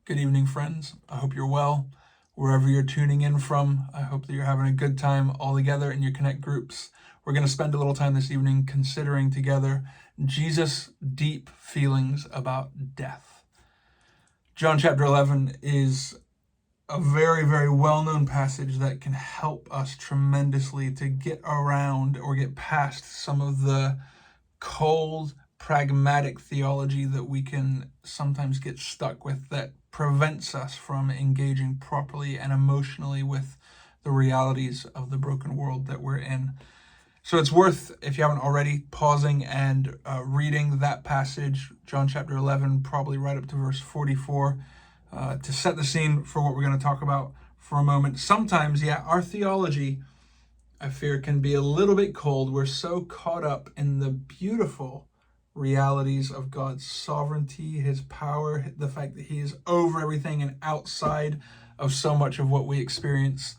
Good evening, friends. I hope you're well. Wherever you're tuning in from, I hope that you're having a good time all together in your Connect groups. We're going to spend a little time this evening considering together Jesus' deep feelings about death. John chapter 11 is a very, very well-known passage that can help us tremendously to get around or get past some of the cold, pragmatic theology that we can sometimes get stuck with that prevents us from engaging properly and emotionally with the realities of the broken world that we're in. So it's worth, if you haven't already, pausing and reading that passage, John chapter 11, probably right up to verse 44, to set the scene for what we're going to talk about for a moment. Sometimes, our theology, I fear, can be a little bit cold. We're so caught up in the beautiful realities of God's sovereignty, his power, the fact that he is over everything and outside of so much of what we experience,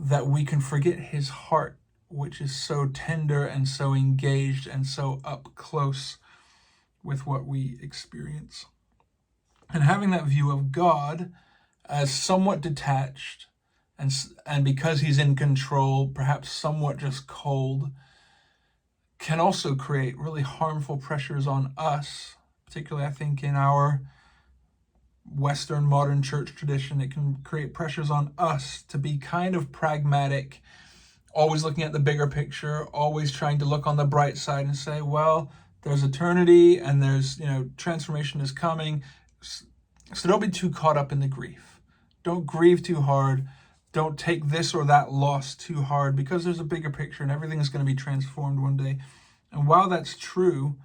that we can forget his heart, which is so tender and so engaged and so up close with what we experience. And having that view of God as somewhat detached, and because he's in control, perhaps somewhat just cold, can also create really harmful pressures on us, particularly I think in our Western modern church tradition. It can create pressures on us to be kind of pragmatic, always looking at the bigger picture, always trying to look on the bright side and say, well, there's eternity and there's, transformation is coming. So don't be too caught up in the grief. Don't grieve too hard. Don't take this or that loss too hard, because there's a bigger picture and everything is going to be transformed one day. And while that's true,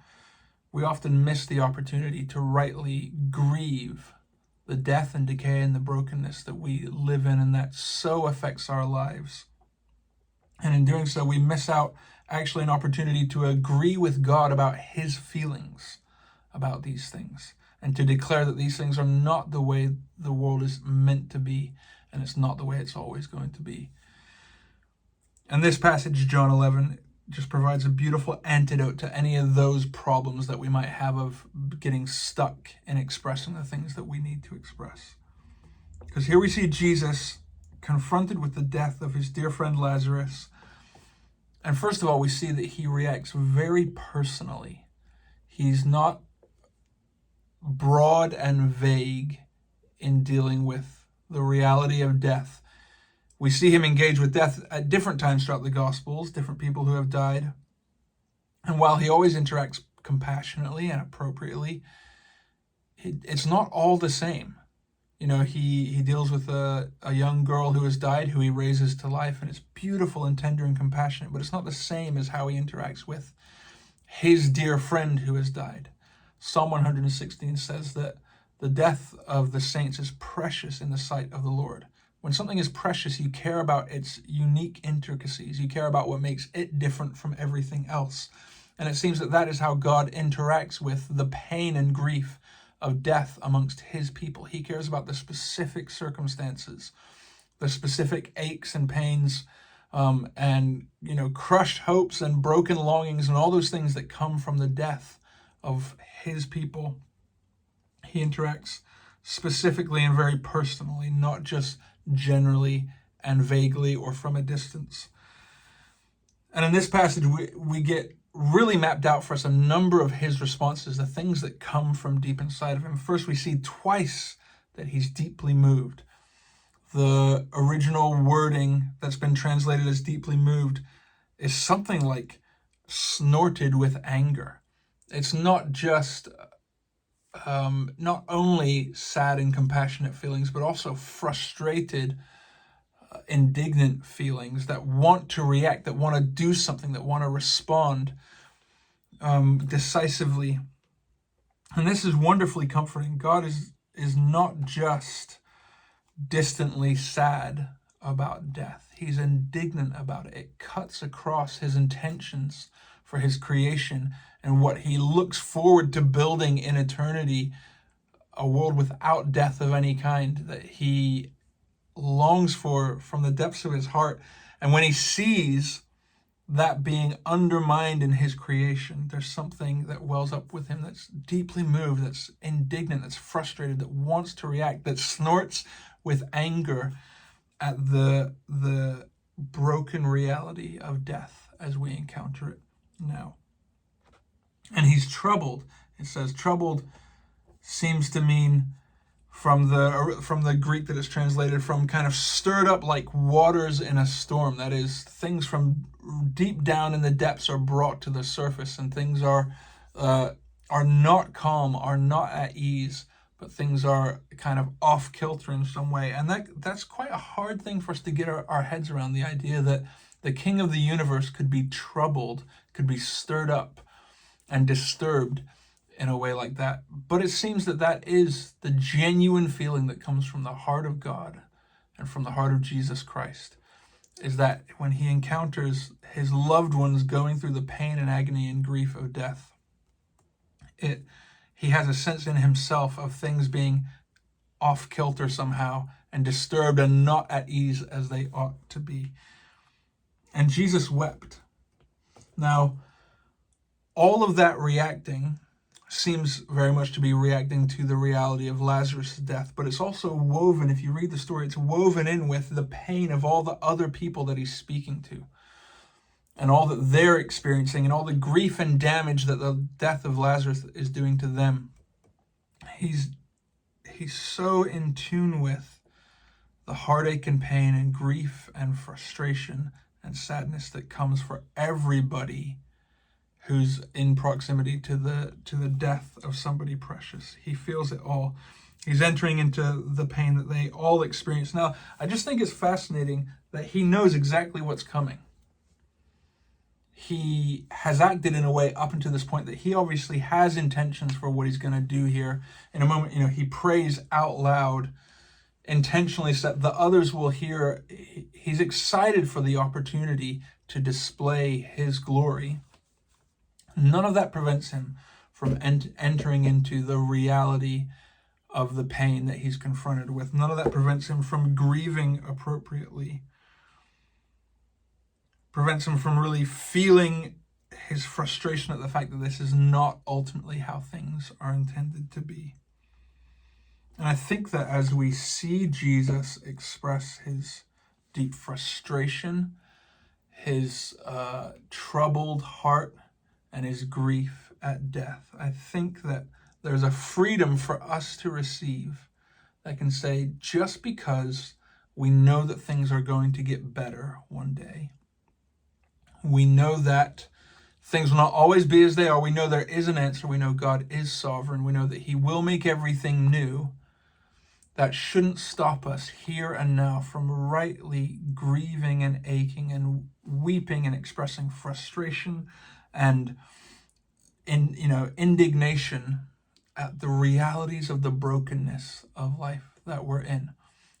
we often miss the opportunity to rightly grieve the death and decay and the brokenness that we live in and that so affects our lives. And in doing so, we miss out actually an opportunity to agree with God about his feelings about these things, and to declare that these things are not the way the world is meant to be, and it's not the way it's always going to be. And this passage, John 11, just provides a beautiful antidote to any of those problems that we might have of getting stuck in expressing the things that we need to express. Because here we see Jesus confronted with the death of his dear friend Lazarus. And first of all, we see that he reacts very personally. He's not broad and vague in dealing with the reality of death. We see him engage with death at different times throughout the Gospels, different people who have died. And while he always interacts compassionately and appropriately, it's not all the same. He deals with a young girl who has died, who he raises to life, and it's beautiful and tender and compassionate, but it's not the same as how he interacts with his dear friend who has died. Psalm 116 says that the death of the saints is precious in the sight of the Lord. When something is precious, you care about its unique intricacies. You care about what makes it different from everything else. And it seems that that is how God interacts with the pain and grief of death amongst his people. He cares about the specific circumstances, the specific aches and pains, and crushed hopes and broken longings and all those things that come from the death of his people. He interacts specifically and very personally, not just generally and vaguely or from a distance. And in this passage, we get really mapped out for us a number of his responses, the things that come from deep inside of him. First, we see twice that he's deeply moved. The original wording that's been translated as deeply moved is something like snorted with anger. It's not just not only sad and compassionate feelings, but also frustrated, indignant feelings that want to react, that want to do something, that want to respond decisively. And this is wonderfully comforting. God is not just distantly sad about death. He's indignant about it. It cuts across his intentions for his creation and what he looks forward to building in eternity, a world without death of any kind that he longs for from the depths of his heart. And when he sees that being undermined in his creation, there's something that wells up with him that's deeply moved, that's indignant, that's frustrated, that wants to react, that snorts with anger at the broken reality of death as we encounter it now. And he's troubled. It says troubled seems to mean, from the Greek that it's translated from, kind of stirred up like waters in a storm. That is, things from deep down in the depths are brought to the surface, and things are not calm, are not at ease, but things are kind of off kilter in some way. And that's quite a hard thing for us to get our heads around, the idea that the King of the universe could be troubled, could be stirred up and disturbed in a way like that. But it seems that is the genuine feeling that comes from the heart of God and from the heart of Jesus Christ, is that when he encounters his loved ones going through the pain and agony and grief of death, he has a sense in himself of things being off kilter somehow and disturbed and not at ease as they ought to be. And Jesus wept. Now, all of that reacting seems very much to be reacting to the reality of Lazarus' death, but it's also woven, if you read the story, it's woven in with the pain of all the other people that he's speaking to, and all that they're experiencing, and all the grief and damage that the death of Lazarus is doing to them. He's so in tune with the heartache and pain and grief and frustration and sadness that comes for everybody who's in proximity to the death of somebody precious. He feels it all. He's entering into the pain that they all experience. Now, I just think it's fascinating that he knows exactly what's coming. He has acted in a way up until this point that he obviously has intentions for what he's going to do here. In a moment, he prays out loud, intentionally, so that the others will hear. He's excited for the opportunity to display his glory. None of that prevents him from entering into the reality of the pain that he's confronted with. None of that prevents him from grieving appropriately. Prevents him from really feeling his frustration at the fact that this is not ultimately how things are intended to be. And I think that as we see Jesus express his deep frustration, his troubled heart, and his grief at death, I think that there's a freedom for us to receive that can say, just because we know that things are going to get better one day, we know that things will not always be as they are, we know there is an answer, we know God is sovereign, we know that he will make everything new, that shouldn't stop us here and now from rightly grieving and aching and weeping and expressing frustration and indignation at the realities of the brokenness of life that we're in.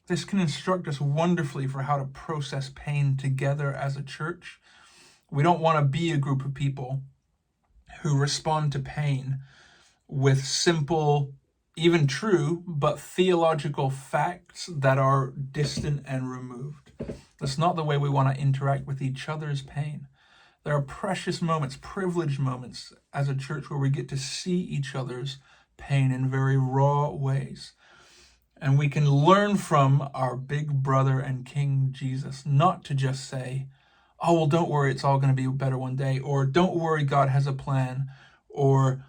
This can instruct us wonderfully for how to process pain together as a church. We don't want to be a group of people who respond to pain with simple, even true, but theological facts that are distant and removed. That's not the way we want to interact with each other's pain. There are precious moments, privileged moments as a church where we get to see each other's pain in very raw ways. And we can learn from our big brother and King Jesus, not to just say, oh, well, don't worry, it's all going to be better one day, or don't worry, God has a plan, or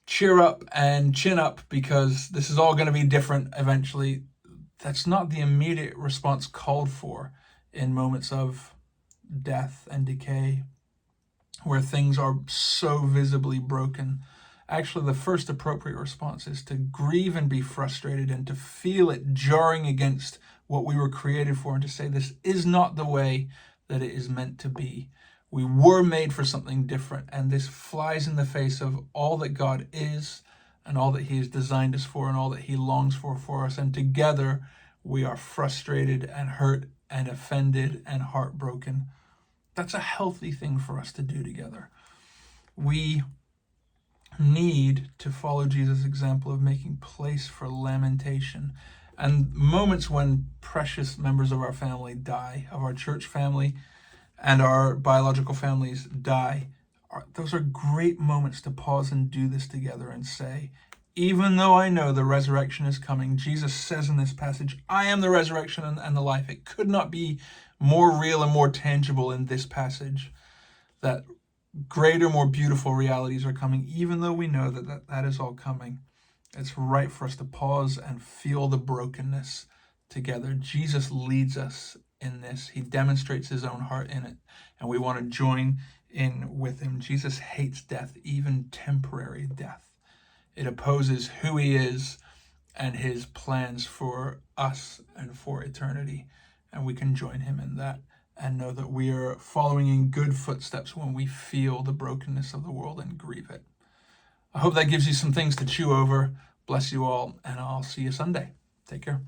cheer up and chin up because this is all going to be different eventually. That's not the immediate response called for in moments of death and decay, where things are so visibly broken. Actually, the first appropriate response is to grieve and be frustrated and to feel it jarring against what we were created for, and to say this is not the way that it is meant to be. We were made for something different, and this flies in the face of all that God is and all that he has designed us for and all that he longs for us. And together we are frustrated and hurt and offended and heartbroken. That's a healthy thing for us to do together. We need to follow Jesus' example of making place for lamentation. And moments when precious members of our family die, of our church family, and our biological families die, those are great moments to pause and do this together and say, even though I know the resurrection is coming, Jesus says in this passage, I am the resurrection and the life. It could not be more real and more tangible in this passage that greater, more beautiful realities are coming, even though we know that is all coming. It's right for us to pause and feel the brokenness together. Jesus leads us in this. He demonstrates his own heart in it, and we want to join in with him. Jesus hates death, even temporary death. It opposes who he is and his plans for us and for eternity, and we can join him in that and know that we are following in good footsteps when we feel the brokenness of the world and grieve it. I hope that gives you some things to chew over. Bless you all, and I'll see you Sunday. Take care.